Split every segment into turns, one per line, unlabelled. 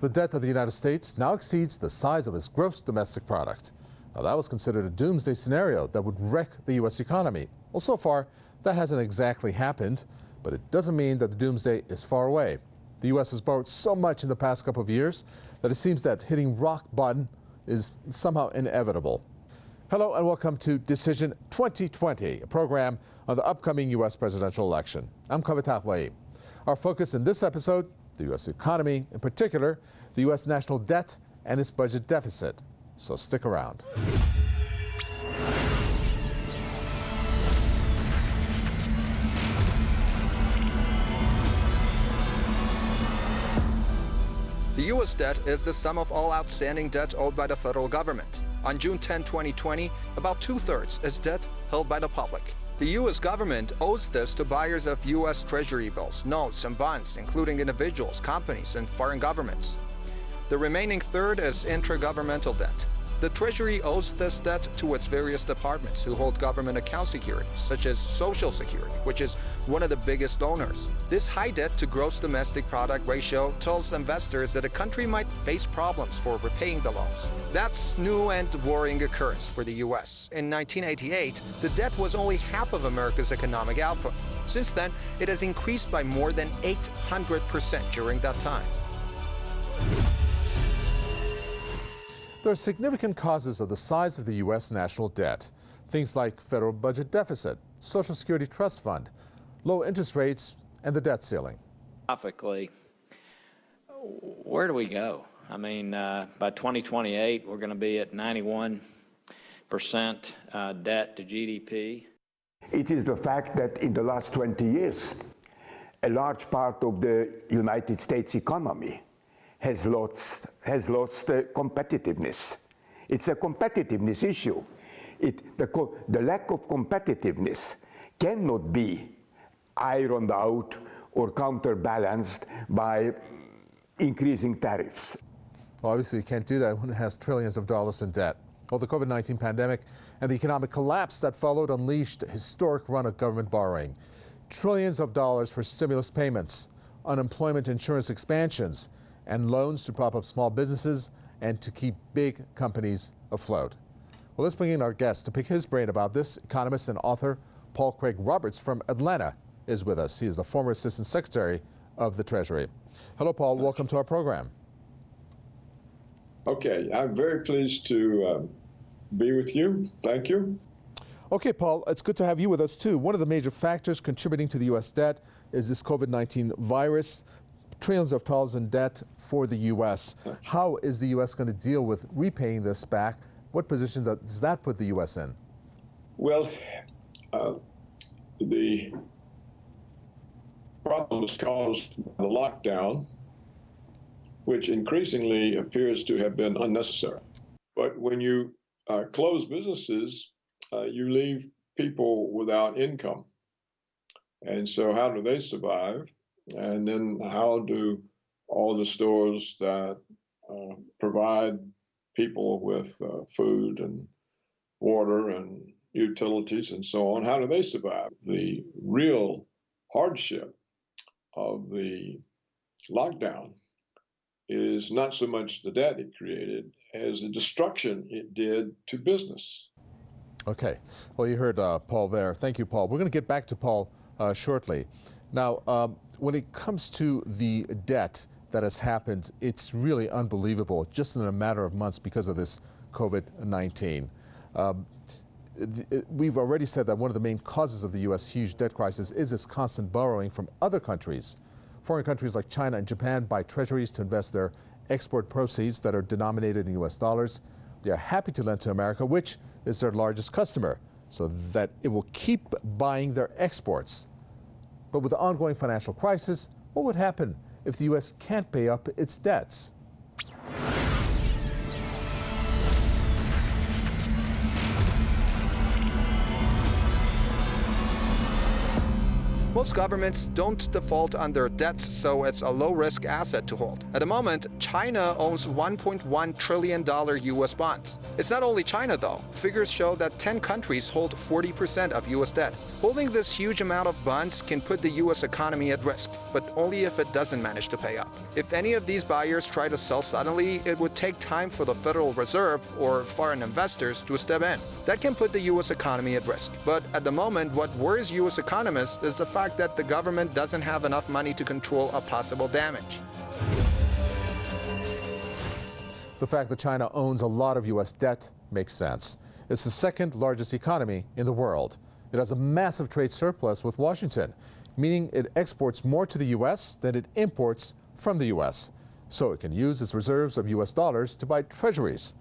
The debt of the United States now exceeds the size of its gross domestic product. Now, that was considered a doomsday scenario that would wreck the U.S. economy. Well, so far, that hasn't exactly happened, but it doesn't mean that the doomsday is far away. The U.S. has borrowed so much in the past couple of years that it seems that hitting rock bottom is somehow inevitable. Hello and welcome to Decsion 2020, a program on the upcoming U.S. presidential election. I'm Kavitah Waib. Our focus in this episode, the U.S. economy, in particular, the U.S. national debt and its budget deficit. So stick around.
The U.S. debt is the sum of all outstanding debt owed by the federal government. On June 10, 2020, about two-thirds is debt held by the public. The U.S. government owes this to buyers of U.S. Treasury bills, notes, and bonds, including individuals, companies, and foreign governments. The remaining third is intragovernmental debt. The Treasury owes this debt to its various departments who hold government account securities, such as Social Security, which is one of the biggest donors. This high debt to gross domestic product ratio tells investors that a country might face problems for repaying the loans. That's new and worrying occurrence for the U.S. In 1988, the debt was only half of America's economic output. Since then, it has increased by more than 800% during that time.
There are significant causes of the size of the U.S. national debt. Things like federal budget deficit, Social Security trust fund, low interest rates, and the debt ceiling.
Philosophically, where do we go? I mean, by 2028, we're going to be at 91% debt to GDP.
It is the fact that in the last 20 years, a large part of the United States economy has lost competitiveness. It's a competitiveness issue. The lack of competitiveness cannot be ironed out or counterbalanced by increasing tariffs.
Well, obviously, you can't do that when it has trillions of dollars in debt. Well, the COVID-19 pandemic and the economic collapse that followed unleashed a historic run of government borrowing. Trillions of dollars for stimulus payments, unemployment insurance expansions, and loans to prop up small businesses and to keep big companies afloat. Well, let's bring in our guest to pick his brain about this. Economist and author Paul Craig Roberts from Atlanta is with us. He is the former Assistant Secretary of the Treasury. Hello, Paul. Welcome to our program.
Okay. I'm very pleased to be with you. Thank you.
Okay, Paul, it's good to have you with us, too. One of the major factors contributing to the U.S. debt is this COVID-19 virus. Trillions of dollars in debt for the U.S. How is the U.S. going to deal with repaying this back? What position does that put the U.S. in?
Well, the problem is caused by the lockdown, which increasingly appears to have been unnecessary. But when you close businesses, you leave people without income. And so how do they survive? And then how do all the stores that provide people with food and water and utilities and so on, how do they survive? The real hardship of the lockdown is not so much the debt it created as the destruction it did to business.
Okay. Well, you heard Paul there. Thank you, Paul. We're going to get back to Paul shortly. Now, when it comes to the debt that has happened, it's really unbelievable just in a matter of months because of this COVID-19. We've already said that one of the main causes of the U.S. huge debt crisis is this constant borrowing from other countries. Foreign countries like China and Japan buy treasuries to invest their export proceeds that are denominated in U.S. dollars. They are happy to lend to America, which is their largest customer, so that it will keep buying their exports. But with the ongoing financial crisis, what would happen if the U.S. can't pay up its debts?
Most governments don't default on their debts, so it's a low-risk asset to hold. At the moment, China owns $1.1 trillion U.S. bonds. It's not only China, though. Figures show that 10 countries hold 40% of U.S. debt. Holding this huge amount of bonds can put the U.S. economy at risk, but only if it doesn't manage to pay up. If any of these buyers try to sell suddenly, it would take time for the Federal Reserve or foreign investors to step in. That can put the U.S. economy at risk. But at the moment, what worries U.S. economists is the fact that the government doesn't have enough money to control a possible damage.
The fact that China owns a lot of U.S. debt makes sense. It's the second largest economy in the world. It has a massive trade surplus with Washington, meaning it exports more to the U.S. than it imports from the U.S. So it can use its reserves of U.S. dollars to buy treasuries.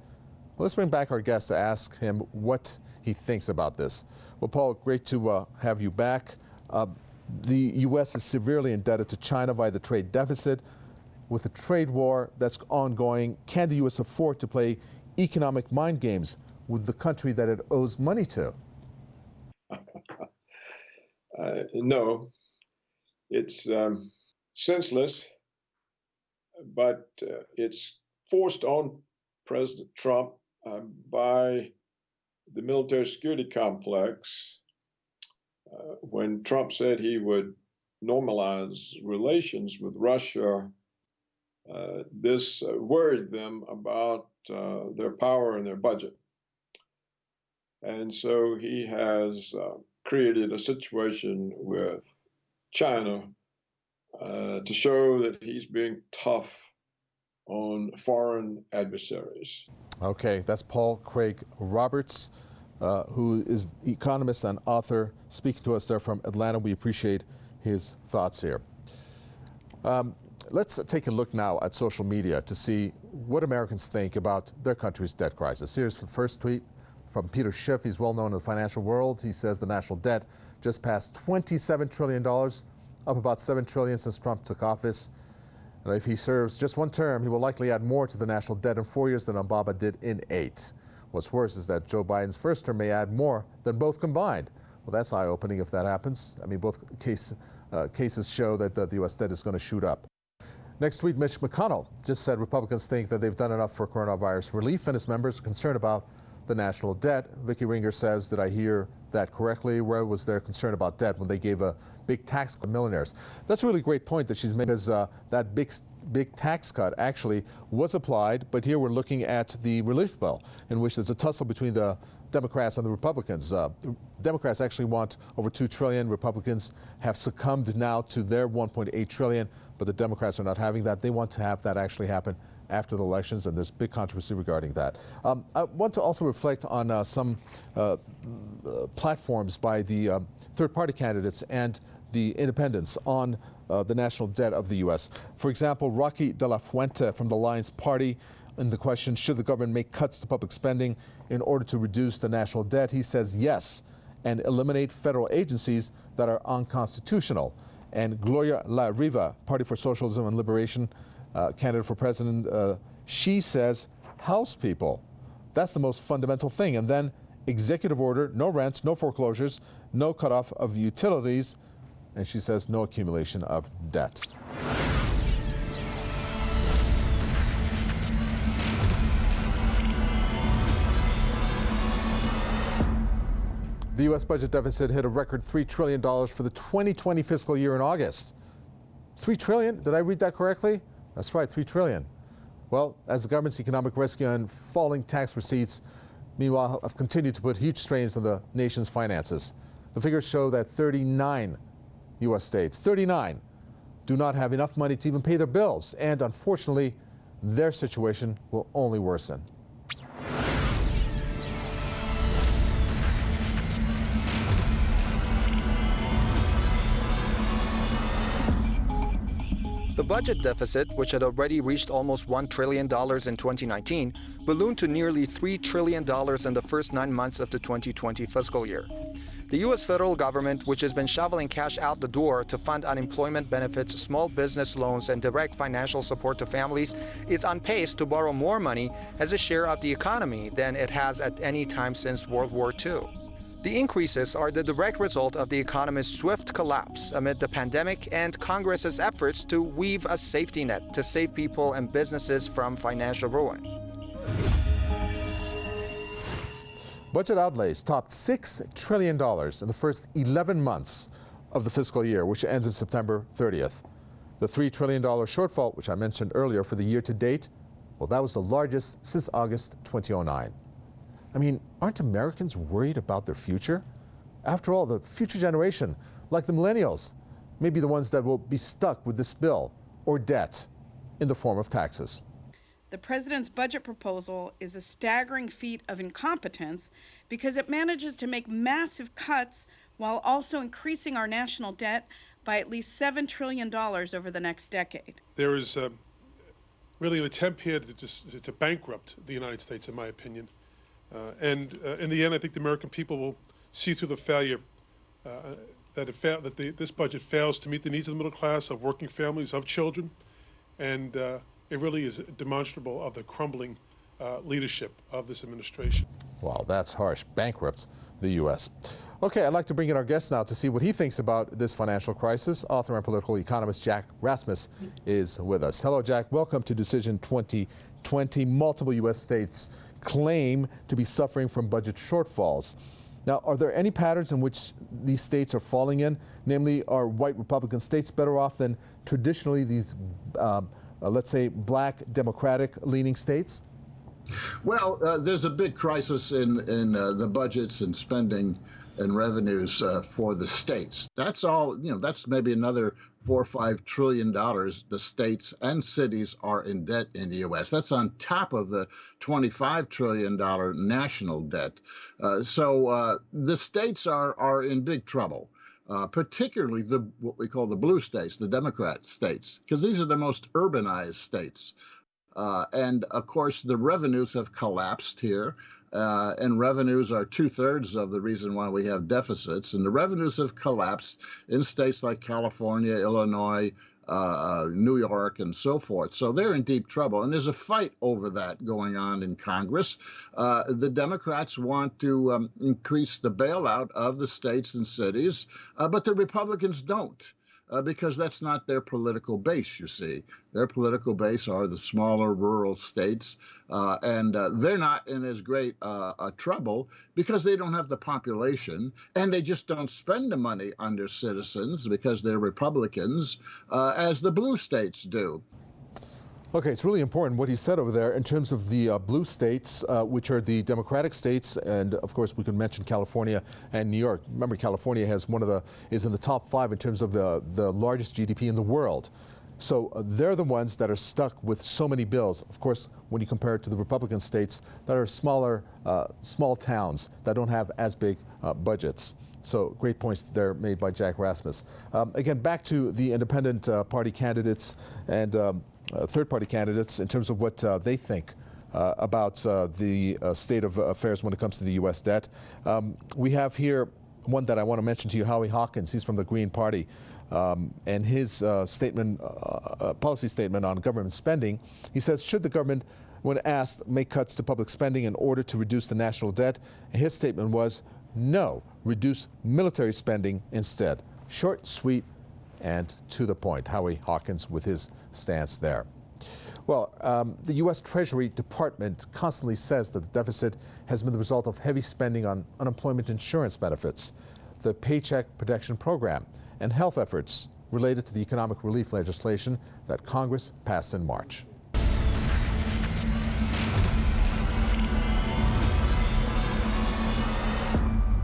Let's bring back our guest to ask him what he thinks about this. Well, Paul, great to have you back. The U.S. is severely indebted to China via the trade deficit. With the trade war that's ongoing, can the U.S. afford to play economic mind games with the country that it owes money to?
No, it's senseless, but it's forced on President Trump by the military security complex. When Trump said he would normalize relations with Russia, this worried them about their power and their budget. And so he has created a situation with China to show that he's being tough on foreign adversaries.
Okay, that's Paul Craig Roberts, who is economist and author, speaking to us there from Atlanta. We appreciate his thoughts here. Let's take a look now at social media to see what Americans think about their country's debt crisis. Here's the first tweet from Peter Schiff. He's well known in the financial world. He says the national debt just passed $27 trillion, up about $7 trillion since Trump took office. And if he serves just one term, he will likely add more to the national debt in 4 years than Obama did in 8. What's worse is that Joe Biden's first term may add more than both combined. Well, that's eye-opening if that happens. I mean, both cases show that the U.S. debt is going to shoot up. Next tweet, Mitch McConnell just said Republicans think that they've done enough for coronavirus relief, and his members are concerned about the national debt. Vicky Ringer says, did I hear that correctly? Where was their concern about debt when they gave a big tax cut to millionaires? That's a really great point that she's making, because that big tax cut actually was applied, but here we're looking at the relief bill, in which there's a tussle between the Democrats and the Republicans. The Democrats actually want over $2 trillion. Republicans have succumbed now to their $1.8 trillion, but the Democrats are not having that. They want to have that actually happen after the elections, and there's big controversy regarding that. I want to also reflect on some platforms by the third-party candidates and the independents on the national debt of the U.S. For example, Rocky De La Fuente from the Alliance Party, in the question, should the government make cuts to public spending in order to reduce the national debt? He says yes, and eliminate federal agencies that are unconstitutional. And Gloria La Riva, Party for Socialism and Liberation, candidate for president, she says house people. That's the most fundamental thing. And then executive order, no rents, no foreclosures, no cutoff of utilities, and she says no accumulation of debt. The U.S. budget deficit hit a record $3 trillion for the 2020 fiscal year in August. $3 trillion? Did I read that correctly? That's right, $3 trillion. Well, as the government's economic rescue and falling tax receipts, meanwhile, have continued to put huge strains on the nation's finances. The figures show that 39 U.S. states, 39, do not have enough money to even pay their bills. And unfortunately, their situation will only worsen.
The budget deficit, which had already reached almost $1 trillion in 2019, ballooned to nearly $3 trillion in the first 9 months of the 2020 fiscal year. The U.S. federal government, which has been shoveling cash out the door to fund unemployment benefits, small business loans, and direct financial support to families, is on pace to borrow more money as a share of the economy than it has at any time since World War II. The increases are the direct result of the economy's swift collapse amid the pandemic and Congress's efforts to weave a safety net to save people and businesses from financial ruin.
Budget outlays topped $6 trillion in the first 11 months of the fiscal year, which ends in September 30th. The $3 trillion shortfall, which I mentioned earlier for the year to date, well, that was the largest since August 2009. I mean, aren't Americans worried about their future? After all, the future generation, like the millennials, may be the ones that will be stuck with this bill or debt in the form of taxes.
The president's budget proposal is a staggering feat of incompetence because it manages to make massive cuts while also increasing our national debt by at least $7 trillion over the next decade.
There is really an attempt here to bankrupt the United States, in my opinion. And in the end, I think the American people will see through the failure that this budget fails to meet the needs of the middle class, of working families, of children, and it really is demonstrable of the crumbling leadership of this administration.
Wow, that's harsh. Bankrupts the U.S. Okay, I'd like to bring in our guest now to see what he thinks about this financial crisis. Author and political economist Jack Rasmus is with us. Hello, Jack. Welcome to Decision 2020. Multiple U.S. states claim to be suffering from budget shortfalls. Now, are there any patterns in which these states are falling in? Namely, are white Republican states better off than traditionally these, let's say, black Democratic-leaning states?
Well, there's a big crisis in the budgets and spending and revenues for the states. That's all, that's maybe another $4 or $5 trillion the states and cities are in debt in the U.S. That's on top of the $25 trillion national debt. So the states are in big trouble, particularly what we call the blue states, the Democrat states, because these are the most urbanized states. And of course, the revenues have collapsed here. And revenues are 2/3 of the reason why we have deficits. And the revenues have collapsed in states like California, Illinois, New York, and so forth. So they're in deep trouble. And there's a fight over that going on in Congress. The Democrats want to increase the bailout of the states and cities, but the Republicans don't. Because that's not their political base, you see. Their political base are the smaller rural states, and they're not in as great trouble because they don't have the population, and they just don't spend the money on their citizens because they're Republicans, as the blue states do.
Okay, it's really important what he said over there in terms of the blue states, which are the Democratic states, and of course we could mention California and New York. Remember, California has is in the top 5 in terms of the largest GDP in the world. So they're the ones that are stuck with so many bills. Of course, when you compare it to the Republican states that are smaller, small towns that don't have as big budgets. So great points there made by Jack Rasmus. Again, back to the independent party candidates and third-party candidates in terms of what they think about the state of affairs when it comes to the U.S. debt. We have here one that I want to mention to you, Howie Hawkins. He's from the Green Party. And his policy statement on government spending, he says, should the government, when asked, make cuts to public spending in order to reduce the national debt? And his statement was, no, reduce military spending instead. Short, sweet, and to the point. Howie Hawkins with his stance there. Well, the U.S. Treasury Department constantly says that the deficit has been the result of heavy spending on unemployment insurance benefits, the Paycheck Protection Program, and health efforts related to the economic relief legislation that Congress passed in March.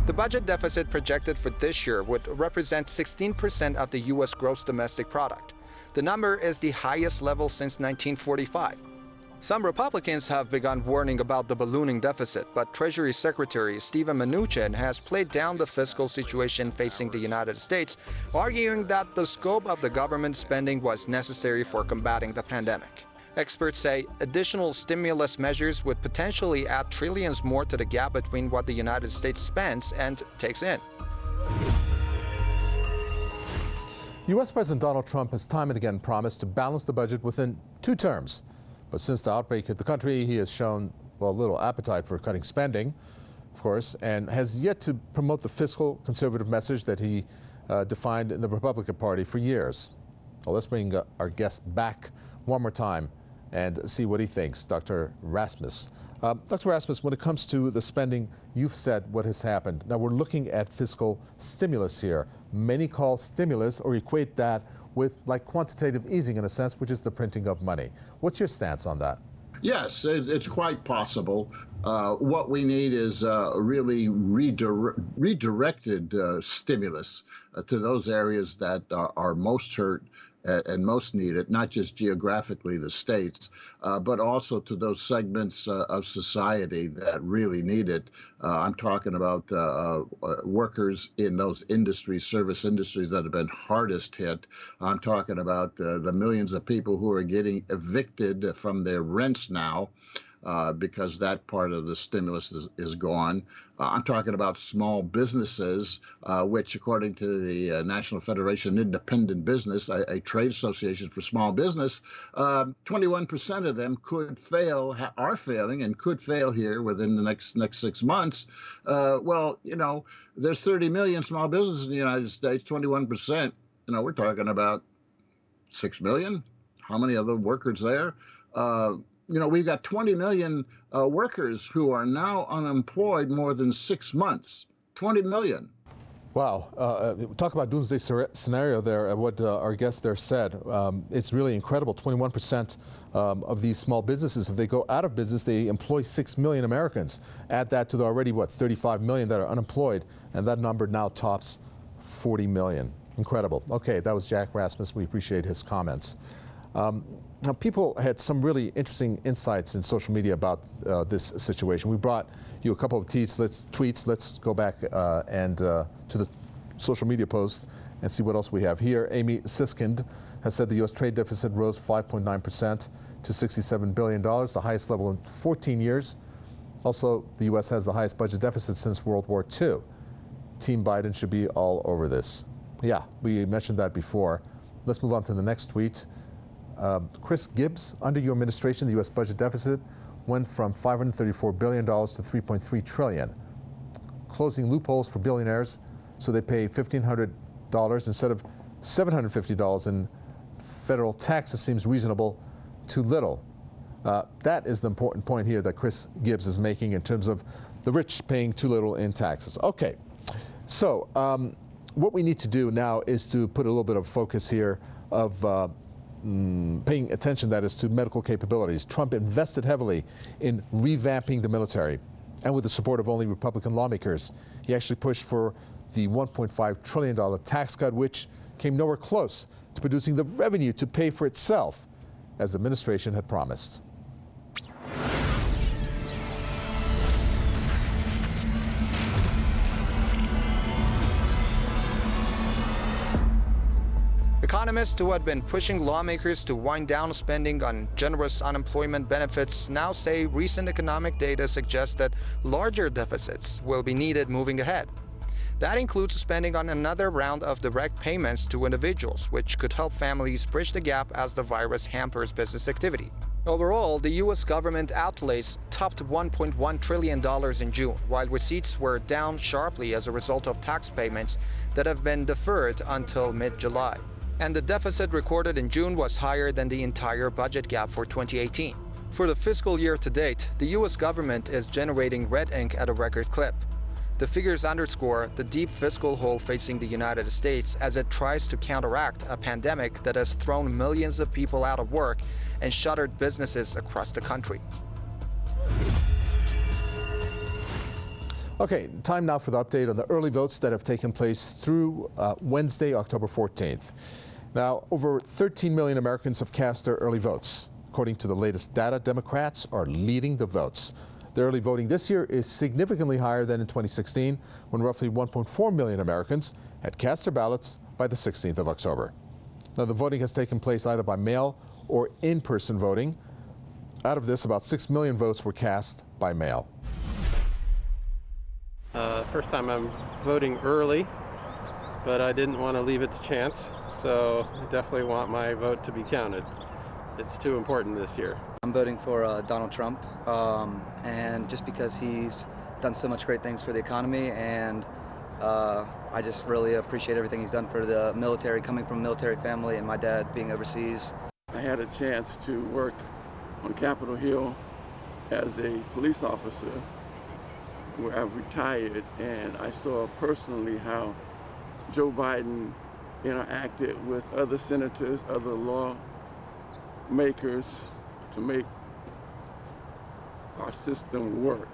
The budget deficit projected for this year would represent 16% of the U.S. gross domestic product. The number is the highest level since 1945. Some Republicans have begun warning about the ballooning deficit, but Treasury Secretary Steven Mnuchin has played down the fiscal situation facing the United States, arguing that the scope of the government spending was necessary for combating the pandemic. Experts say additional stimulus measures would potentially add trillions more to the gap between what the United States spends and takes in.
U.S. President Donald Trump has time and again promised to balance the budget within 2 terms. But since the outbreak hit the country, he has shown, well, little appetite for cutting spending. Of course, and has yet to promote the fiscal conservative message that he defined in the Republican Party for years. Well, let's bring our guest back one more time and see what he thinks. Dr. Rasmus. Dr. Rasmus, when it comes to the spending, you've said what has happened. Now we're looking at fiscal stimulus here. Many call stimulus or equate that with like quantitative easing in a sense, which is the printing of money. What's your stance on that?
Yes, it's quite possible. What we need is really redirected stimulus to those areas that are most hurt and most needed, not just geographically the states, but also to those segments of society that really need it. I'm talking about workers in those industries, service industries that have been hardest hit. I'm talking about the millions of people who are getting evicted from their rents now. Because that part of the stimulus is gone. I'm talking about small businesses, which according to the National Federation of Independent Business, a trade association for small business, 21% of them could fail, are failing, and could fail here within the next 6 months. Well, you know, there's 30 million small businesses in the United States, 21%. You know, we're talking about 6 million. How many other workers there? You know, we've got 20 million workers who are now unemployed more than 6 months. 20 million.
Wow. Talk about doomsday scenario there, what our guest there said. It's really incredible. 21% of these small businesses, if they go out of business, they employ 6 million Americans. Add that to the already, 35 million that are unemployed, and that number now tops 40 million. Incredible. Okay, that was Jack Rasmus. We appreciate his comments. Now, people had some really interesting insights in social media about this situation. We brought you a couple of tweets. Let's go back to the social media posts and see what else we have here. Amy Siskind has said the U.S. trade deficit rose 5.9% to $67 billion, the highest level in 14 years. Also, the U.S. has the highest budget deficit since World War II. Team Biden should be all over this. Yeah, we mentioned that before. Let's move on to the next tweet. Chris Gibbs, under your administration, the U.S. budget deficit went from $534 billion to $3.3 trillion. Closing loopholes for billionaires so they pay $1,500 instead of $750 in federal taxes seems reasonable, too little. That is the important point here that Chris Gibbs is making in terms of the rich paying too little in taxes. Okay, so what we need to do now is to put a little bit of focus here of paying attention, that is, to medical capabilities. Trump invested heavily in revamping the military, and with the support of only Republican lawmakers, he actually pushed for the $1.5 trillion tax cut, which came nowhere close to producing the revenue to pay for itself, as the administration had promised.
Economists who had been pushing lawmakers to wind down spending on generous unemployment benefits now say recent economic data suggests that larger deficits will be needed moving ahead. That includes spending on another round of direct payments to individuals, which could help families bridge the gap as the virus hampers business activity. Overall, the U.S. government outlays topped $1.1 trillion in June, while receipts were down sharply as a result of tax payments that have been deferred until mid-July. And the deficit recorded in June was higher than the entire budget gap for 2018. For the fiscal year to date, the U.S. government is generating red ink at a record clip. The figures underscore the deep fiscal hole facing the United States as it tries to counteract a pandemic that has thrown millions of people out of work and shuttered businesses across the country.
Okay, time now for the update on the early votes that have taken place through Wednesday, October 14th. Now, over 13 million Americans have cast their early votes. According to the latest data, Democrats are leading the votes. The early voting this year is significantly higher than in 2016, when roughly 1.4 million Americans had cast their ballots by the 16th of October. Now, the voting has taken place either by mail or in-person voting. Out of this, about 6 million votes were cast by mail.
First time I'm voting early, but I didn't want to leave it to chance, so I definitely want my vote to be counted. It's too important this year.
I'm voting for Donald Trump, and just because he's done so much great things for the economy, and I just really appreciate everything he's done for the military, coming from a military family, and my dad being overseas.
I had a chance to work on Capitol Hill as a police officer, where I've retired, and I saw personally how Joe Biden interacted with other senators, other lawmakers to make our system work.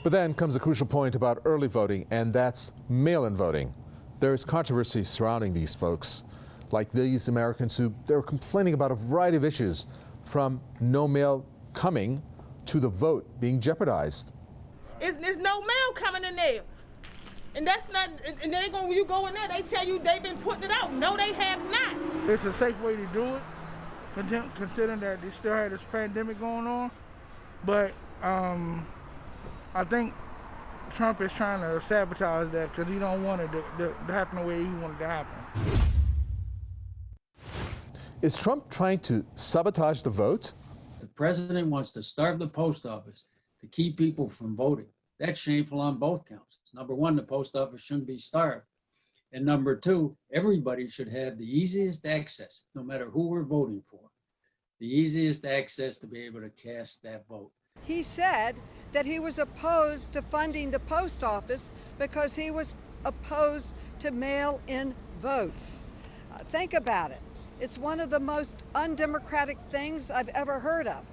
But then comes a crucial point about early voting, and that's mail-in voting. There is controversy surrounding these folks, like these Americans who they're complaining about a variety of issues, from no mail coming to the vote being jeopardized.
There's no mail coming in there. And that's not, and they when you go in there, they tell you they've been putting it out. No, they have not.
It's a safe way to do it, considering that they still had this pandemic going on. But I think Trump is trying to sabotage that because he don't want it to happen the way he wanted it to happen.
Is Trump trying to sabotage the vote?
The president wants to starve the post office to keep people from voting. That's shameful on both counts. Number one, the post office shouldn't be starved. And number two, everybody should have the easiest access, no matter who we're voting for, the easiest access to be able to cast that vote.
He said that he was opposed to funding the post office because he was opposed to mail-in votes. Think about it. It's one of the most undemocratic things I've ever heard of,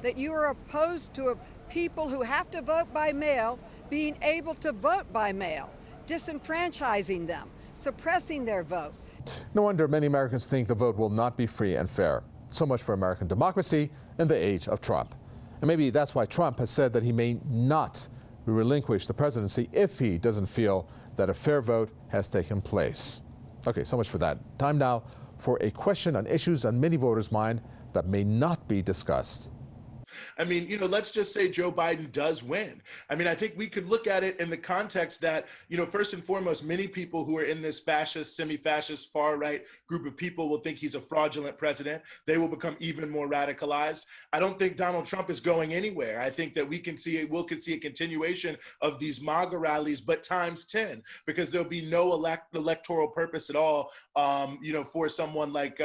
that you are opposed to people who have to vote by mail being able to vote by mail, disenfranchising them, suppressing their vote.
No wonder many Americans think the vote will not be free and fair. So much for American democracy in the age of Trump. And maybe that's why Trump has said that he may not relinquish the presidency if he doesn't feel that a fair vote has taken place. Okay, so much for that. Time now for a question on issues on many voters' mind that may not be discussed.
I mean, let's just say Joe Biden does win. I mean, I think we could look at it in the context that, first and foremost, many people who are in this fascist, semi-fascist, far-right group of people will think he's a fraudulent president. They will become even more radicalized. I don't think Donald Trump is going anywhere. I think that we'll see a continuation of these MAGA rallies, but times 10, because there'll be no electoral purpose at all, for someone like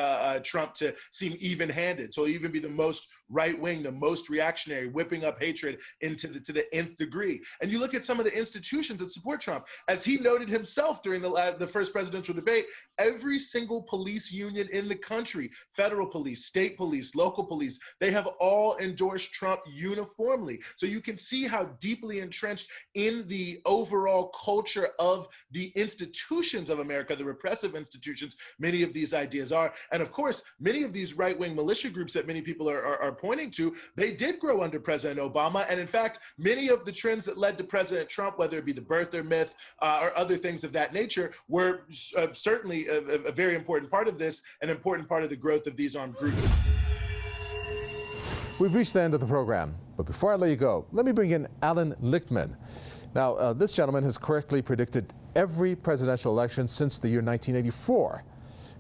Trump to seem even-handed. So he'll even be the most right-wing, the most reactionary, whipping up hatred to the nth degree. And you look at some of the institutions that support Trump, as he noted himself during the first presidential debate, every single police union in the country, federal police, state police, local police, they have all endorsed Trump uniformly. So you can see how deeply entrenched in the overall culture of the institutions of America, the repressive institutions, many of these ideas are. And of course, many of these right-wing militia groups that many people are pointing to, they did grow under President Obama. And in fact, many of the trends that led to President Trump, whether it be the birther myth or other things of that nature, were certainly a very important part of this, an important part of the growth of these armed groups.
We've reached the end of the program, but before I let you go, let me bring in Alan Lichtman. Now, this gentleman has correctly predicted every presidential election since the year 1984.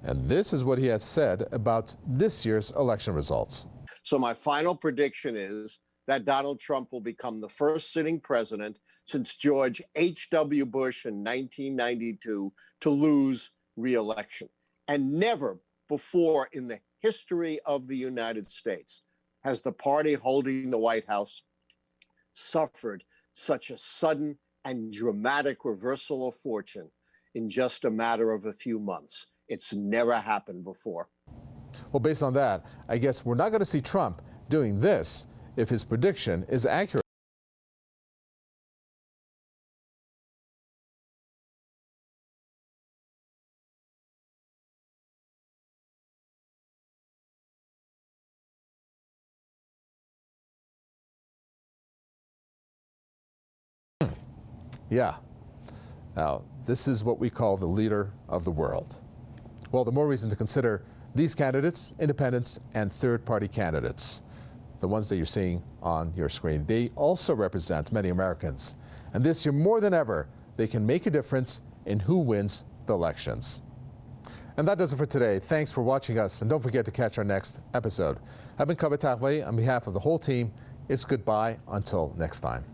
And this is what he has said about this year's election results.
So my final prediction is that Donald Trump will become the first sitting president since George H.W. Bush in 1992 to lose re-election. And never before in the history of the United States has the party holding the White House suffered such a sudden and dramatic reversal of fortune in just a matter of a few months. It's never happened before.
Well, based on that, I guess we're not going to see Trump doing this if his prediction is accurate. Yeah. Now, this is what we call the leader of the world. Well, the more reason to consider these candidates, independents, and third-party candidates, the ones that you're seeing on your screen. They also represent many Americans. And this year, more than ever, they can make a difference in who wins the elections. And that does it for today. Thanks for watching us, and don't forget to catch our next episode. I've been Kaveh Tarvey on behalf of the whole team. It's goodbye until next time.